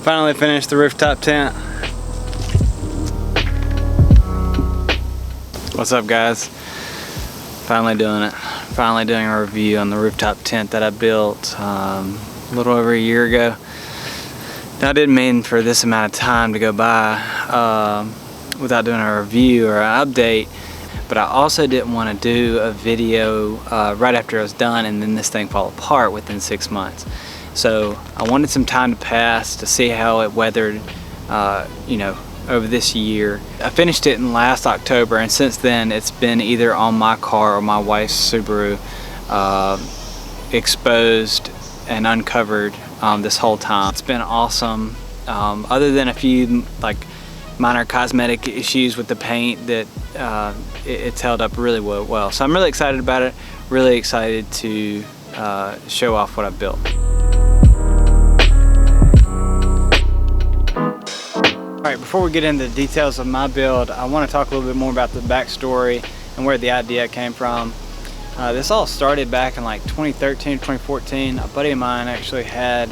Finally finished the rooftop tent. What's up, guys? Finally doing it. Finally doing a review on the rooftop tent that I built a little over a year ago. Now, I didn't mean for this amount of time to go by without doing a review or an update, but I also didn't want to do a video right after it was done and then this thing fall apart within 6 months. So I wanted some time to pass to see how it weathered, you know, over this year. I finished it in last October, and since then it's been either on my car or my wife's Subaru, exposed and uncovered this whole time. It's been awesome. Other than a few like minor cosmetic issues with the paint, that it's held up really well. So I'm really excited about it. Really excited to show off what I've built. Alright, before we get into the details of my build, I want to talk a little bit more about the backstory and where the idea came from. This all started back in like 2013, 2014. A buddy of mine actually had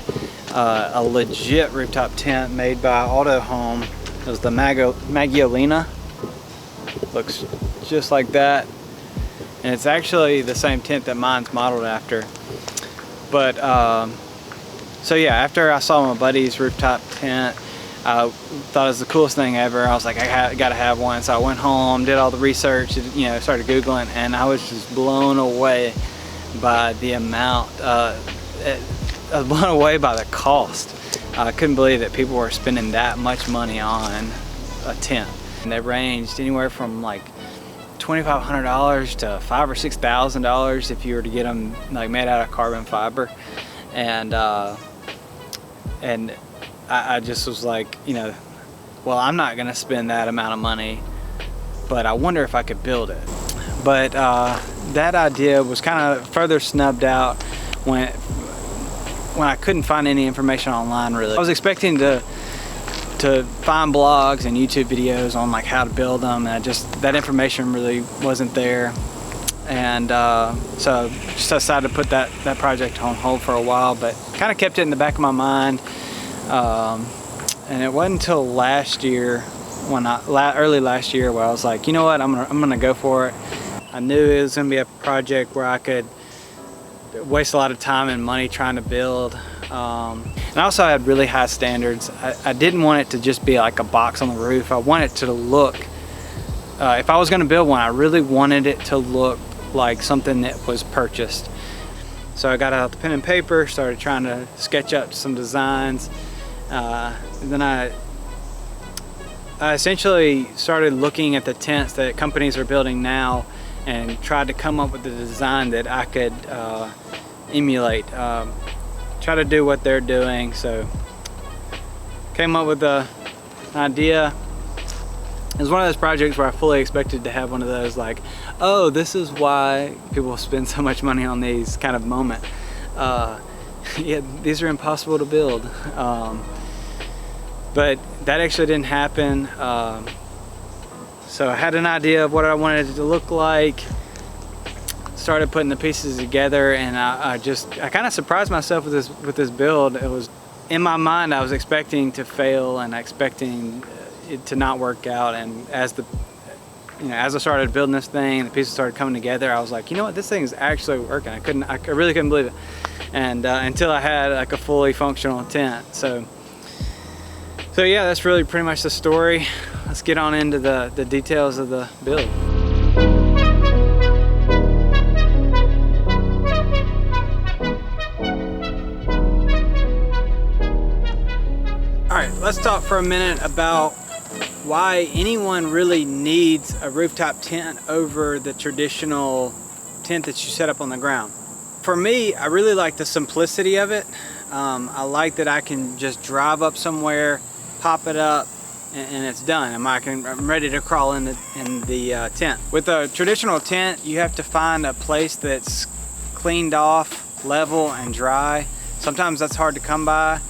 a legit rooftop tent made by Auto Home. It was the Maggiolina. Looks just like that. And it's actually the same tent that mine's modeled after. But, so yeah, after I saw my buddy's rooftop tent, I thought it was the coolest thing ever. I was like, I gotta have one. So I went home, did all the research, you know, started Googling, and I was just blown away by the amount, I was blown away by the cost. I couldn't believe that people were spending that much money on a tent. And they ranged anywhere from like $2,500 to $5,000 or $6,000 if you were to get them like made out of carbon fiber. And I just was like, you know, well, I'm not gonna spend that amount of money, but I wonder if I could build it. But that idea was kind of further snubbed out when I couldn't find any information online, really. I was expecting to find blogs and YouTube videos on like how to build them, and that information really wasn't there. And so just decided to put that project on hold for a while, but kind of kept it in the back of my mind. And it wasn't until last year, early last year, where I was like, you know what, I'm gonna go for it. I knew it was gonna be a project where I could waste a lot of time and money trying to build. And I also had really high standards. I didn't want it to just be like a box on the roof. I wanted it to look, if I was gonna build one, I really wanted it to look like something that was purchased. So I got out the pen and paper, started trying to sketch up some designs. Then I essentially started looking at the tents that companies are building now and tried to come up with a design that I could emulate, try to do what they're doing. So came up with an idea. It was one of those projects where I fully expected to have one of those like, oh, this is why people spend so much money on these kind of moment. Yeah, these are impossible to build. But that actually didn't happen. So I had an idea of what I wanted it to look like, started putting the pieces together, and I kind of surprised myself with this build. It was, in my mind, I was expecting to fail and expecting it to not work out. And as I started building this thing, the pieces started coming together, I was like, you know what, this thing is actually working. I really couldn't believe it. And until I had like a fully functional tent. So yeah, that's really pretty much the story. Let's get on into the details of the build. All right, let's talk for a minute about why anyone really needs a rooftop tent over the traditional tent that you set up on the ground. For me, I really like the simplicity of it. I like that I can just drive up somewhere, pop it up, and it's done. I'm ready to crawl in the tent. With a traditional tent, you have to find a place that's cleaned off, level, and dry. Sometimes that's hard to come by.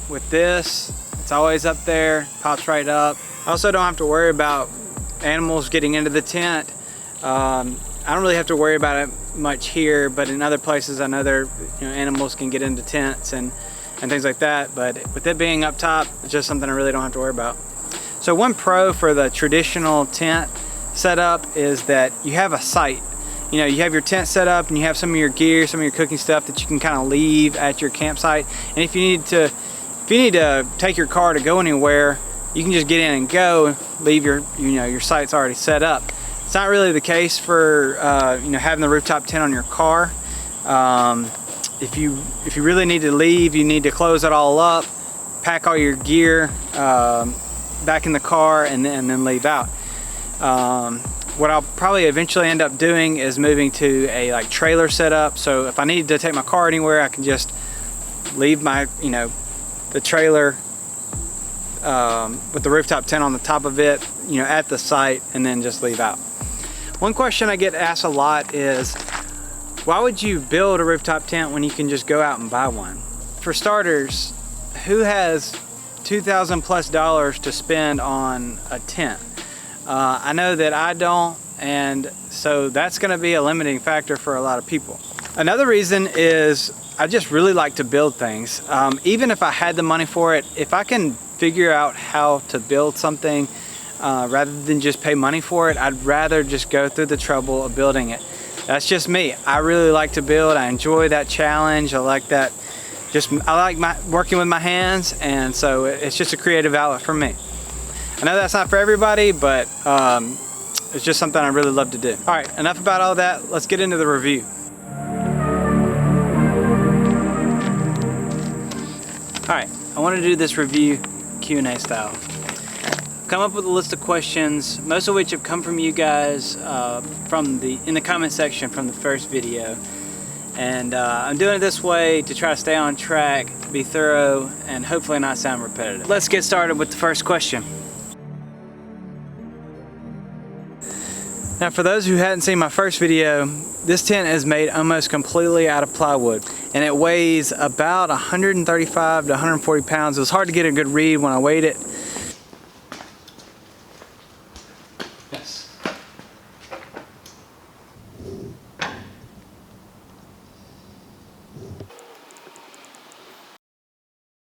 With this, it's always up there, pops right up. I also don't have to worry about animals getting into the tent. I don't really have to worry about it much here, but in other places I know animals can get into tents, and and things like that. But with it being up top, it's just something I really don't have to worry about. So one pro for the traditional tent setup is that you have a site. You know, you have your tent set up and you have some of your gear, some of your cooking stuff that you can kind of leave at your campsite. And if you need to take your car to go anywhere, you can just get in and go, leave your site's already set up. It's not really the case for having the rooftop tent on your car. If you really need to leave, you need to close it all up, pack all your gear back in the car, and then leave out. What I'll probably eventually end up doing is moving to a trailer setup. So if I need to take my car anywhere, I can just leave my the trailer with the rooftop tent on the top of it, at the site, and then just leave out. One question I get asked a lot is, why would you build a rooftop tent when you can just go out and buy one? For starters, who has $2,000+ to spend on a tent? I know that I don't, and so that's going to be a limiting factor for a lot of people. Another reason is I just really like to build things. Even if I had the money for it, if I can figure out how to build something rather than just pay money for it, I'd rather just go through the trouble of building it. That's just me. I really like to build. I enjoy that challenge. I like that. I like working with my hands, and so it's just a creative outlet for me. I know that's not for everybody, but it's just something I really love to do. All right, enough about all that. Let's get into the review. All right, I want to do this review Q&A style. I've come up with a list of questions, most of which have come from you guys in the comment section from the first video. And I'm doing it this way to try to stay on track, be thorough, and hopefully not sound repetitive. Let's get started with the first question. Now, for those who hadn't seen my first video, this tent is made almost completely out of plywood, and it weighs about 135 to 140 pounds. It was hard to get a good read when I weighed it. Yes.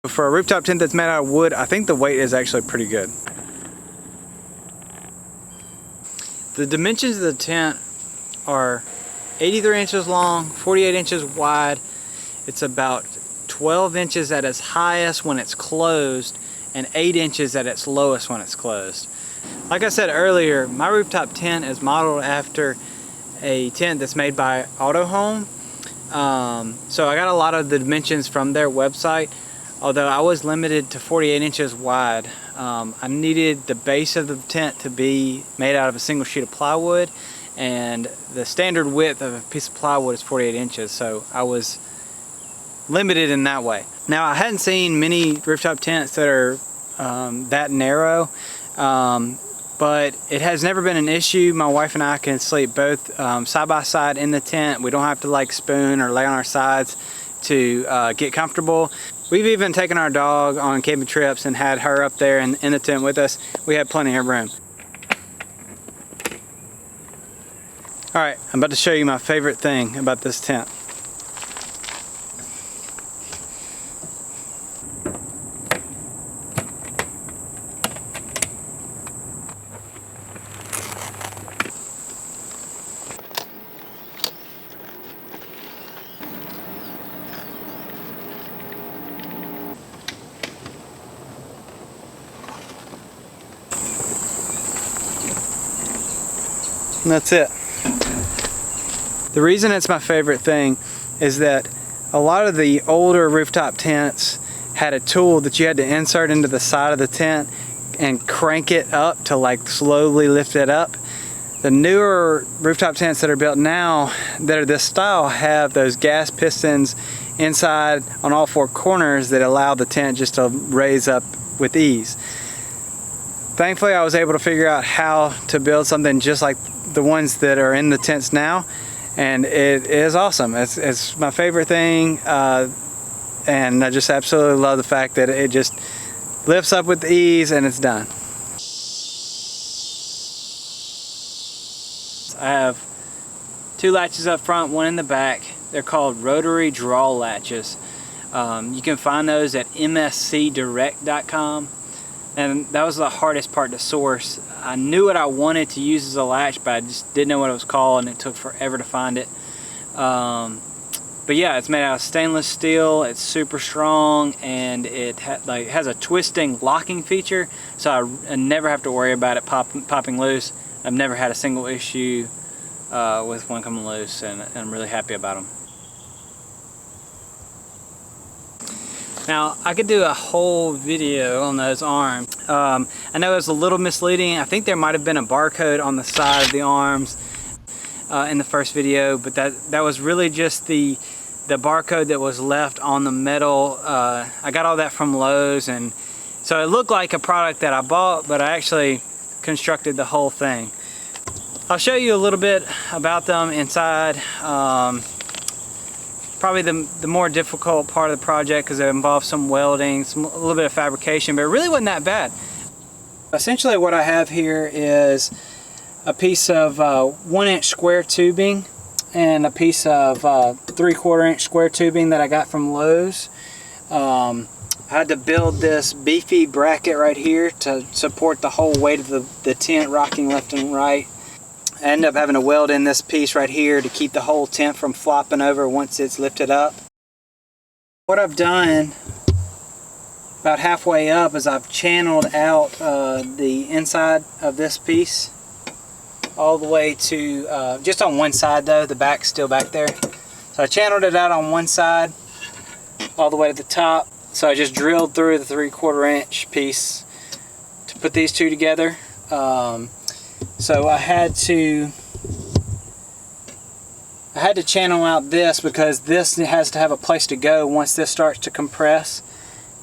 For a rooftop tent that's made out of wood, I think the weight is actually pretty good. The dimensions of the tent are 83 inches long, 48 inches wide. It's about 12 inches at its highest when it's closed, and 8 inches at its lowest when it's closed. Like I said earlier, my rooftop tent is modeled after a tent that's made by Autohome. So I got a lot of the dimensions from their website, although I was limited to 48 inches wide. I needed the base of the tent to be made out of a single sheet of plywood, and the standard width of a piece of plywood is 48 inches, so I was limited in that way. Now, I hadn't seen many rooftop tents that are that narrow, but it has never been an issue. My wife and I can sleep both side by side in the tent. We don't have to spoon or lay on our sides to get comfortable. We've even taken our dog on camping trips and had her up there in the tent with us. We had plenty of room. All right, I'm about to show you my favorite thing about this tent. And that's it. The reason it's my favorite thing is that a lot of the older rooftop tents had a tool that you had to insert into the side of the tent and crank it up to slowly lift it up. The newer rooftop tents that are built now that are this style have those gas pistons inside on all four corners that allow the tent just to raise up with ease. Thankfully, I was able to figure out how to build something just like the ones that are in the tents now, and it is awesome. It's my favorite thing, and I just absolutely love the fact that it just lifts up with ease and it's done. I have two latches up front, one in the back. They're called rotary draw latches. You can find those at mscdirect.com. And that was the hardest part to source. I knew what I wanted to use as a latch, but I just didn't know what it was called, and it took forever to find it. But yeah, it's made out of stainless steel. It's super strong, and it has a twisting locking feature, so I never have to worry about it popping loose. I've never had a single issue with one coming loose, and I'm really happy about them. Now, I could do a whole video on those arms. I know it was a little misleading. I think there might have been a barcode on the side of the arms in the first video, but that was really just the barcode that was left on the metal. I got all that from Lowe's, and so it looked like a product that I bought, but I actually constructed the whole thing. I'll show you a little bit about them inside. Probably the more difficult part of the project because it involves some welding, a little bit of fabrication, but it really wasn't that bad. Essentially what I have here is a piece of 1-inch square tubing and a piece of 3/4 inch square tubing that I got from Lowe's. I had to build this beefy bracket right here to support the whole weight of the tent rocking left and right. I ended up having to weld in this piece right here to keep the whole tent from flopping over once it's lifted up. What I've done about halfway up is I've channeled out the inside of this piece all the way to, just on one side though, the back's still back there. So I channeled it out on one side all the way to the top. So I just drilled through the 3/4 inch piece to put these two together. So I had to channel out this because this has to have a place to go once this starts to compress,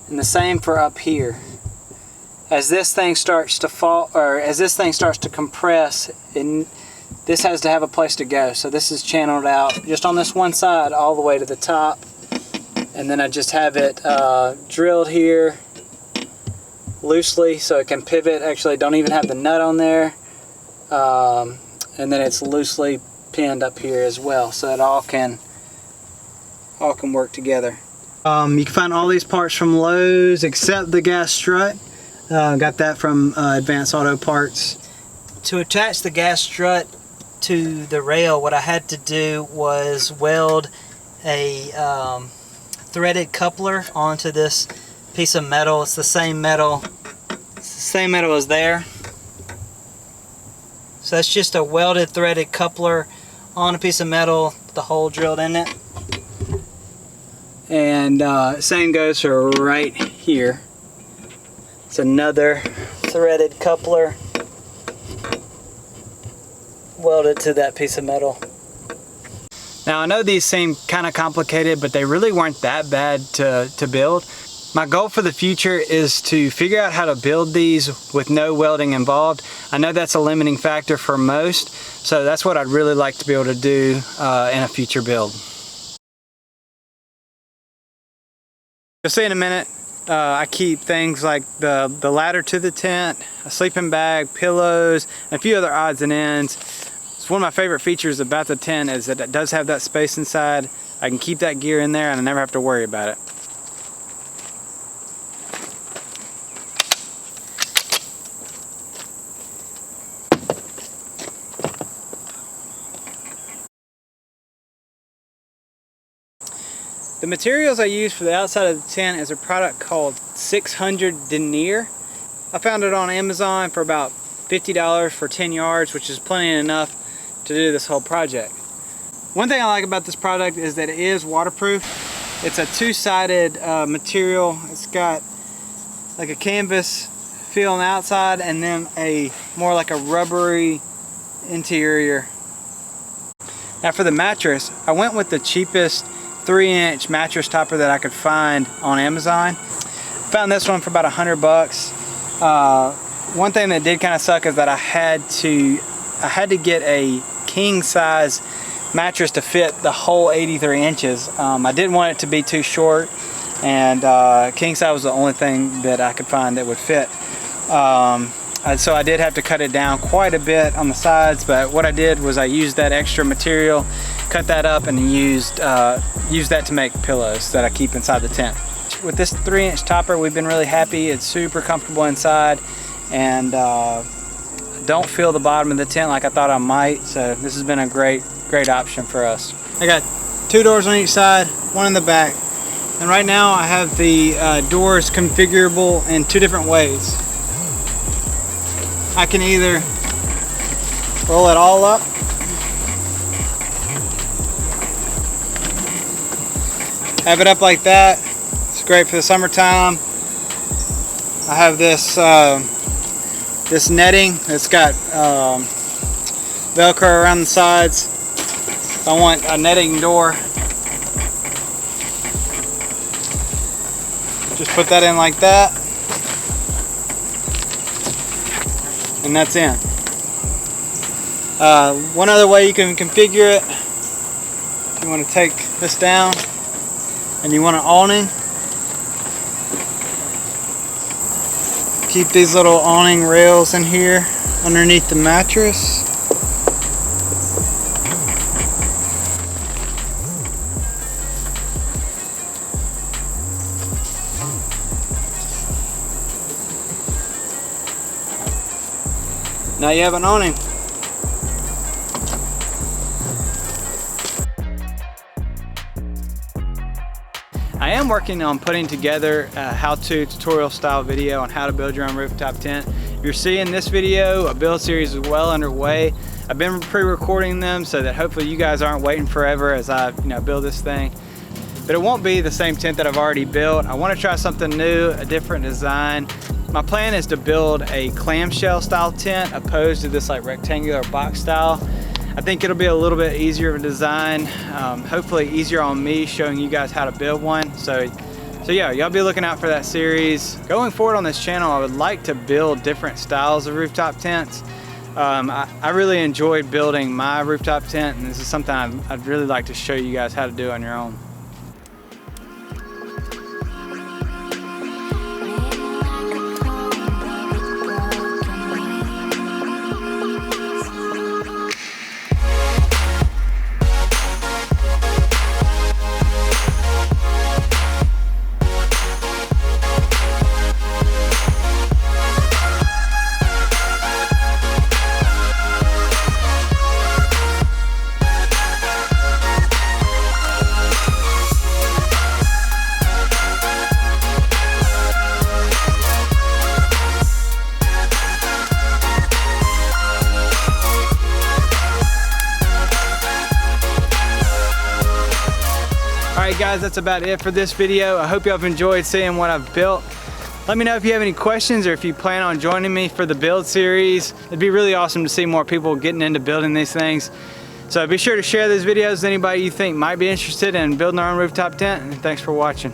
and the same for up here. As this thing starts to fall, or as this thing starts to compress, and this has to have a place to go. So this is channeled out just on this one side all the way to the top, and then I just have it drilled here loosely so it can pivot. Actually, don't even have the nut on there. And then it's loosely pinned up here as well, so it all can work together. You can find all these parts from Lowe's except the gas strut. Got that from Advanced Auto Parts. To attach the gas strut to the rail, what I had to do was weld a threaded coupler onto this piece of metal. It's the same metal. It's the same metal as there. So that's just a welded threaded coupler on a piece of metal, the hole drilled in it. And same goes for right here. It's another threaded coupler welded to that piece of metal. Now I know these seem kind of complicated, but they really weren't that bad to build. My goal for the future is to figure out how to build these with no welding involved. I know that's a limiting factor for most, so that's what I'd really like to be able to do in a future build. You'll see in a minute, I keep things like the ladder to the tent, a sleeping bag, pillows, and a few other odds and ends. It's one of my favorite features about the tent is that it does have that space inside. I can keep that gear in there and I never have to worry about it. The materials I use for the outside of the tent is a product called 600 denier. I found it on Amazon for about $50 for 10 yards, which is plenty enough to do this whole project. One thing I like about this product is that it is waterproof. It's a two-sided material. It's got like a canvas feel on the outside and then a more like a rubbery interior. Now for the mattress, I went with the cheapest 3-inch mattress topper that I could find on Amazon. Found this one for about $100. One thing that did kind of suck is that I had to get a king size mattress to fit the whole 83 inches. I didn't want it to be too short, and king size was the only thing that I could find that would fit. I so I did have to cut it down quite a bit on the sides, but what I did was I used that extra material, cut that up, and used that to make pillows that I keep inside the tent. With this 3-inch topper, we've been really happy. It's super comfortable inside, and don't feel the bottom of the tent like I thought I might, so this has been a great option for us. I got 2 doors on each side, 1 in the back, and right now I have the doors configurable in 2 different ways. I can either roll it all up, have it up like that. It's great for the summertime. I have this this netting that's got Velcro around the sides. If I want a netting door, just put that in like that, and that's in. One other way you can configure it, if you want to take this down and you want an awning, keep these little awning rails in here underneath the mattress. Now you have an awning. I am working on putting together a how-to tutorial style video on how to build your own rooftop tent. You're seeing this video, a build series is well underway. I've been pre-recording them so that hopefully you guys aren't waiting forever as I build this thing. But it won't be the same tent that I've already built. I want to try something new, a different design. My plan is to build a clamshell style tent opposed to this like rectangular box style. I think it'll be a little bit easier of a design, hopefully easier on me showing you guys how to build one. So yeah, y'all be looking out for that series. Going forward on this channel, I would like to build different styles of rooftop tents. I really enjoyed building my rooftop tent, and this is something I'd really like to show you guys how to do on your own. Alright guys, that's about it for this video. I hope y'all have enjoyed seeing what I've built. Let me know if you have any questions or if you plan on joining me for the build series. It'd be really awesome to see more people getting into building these things. So be sure to share these videos with anybody you think might be interested in building their own rooftop tent, and thanks for watching.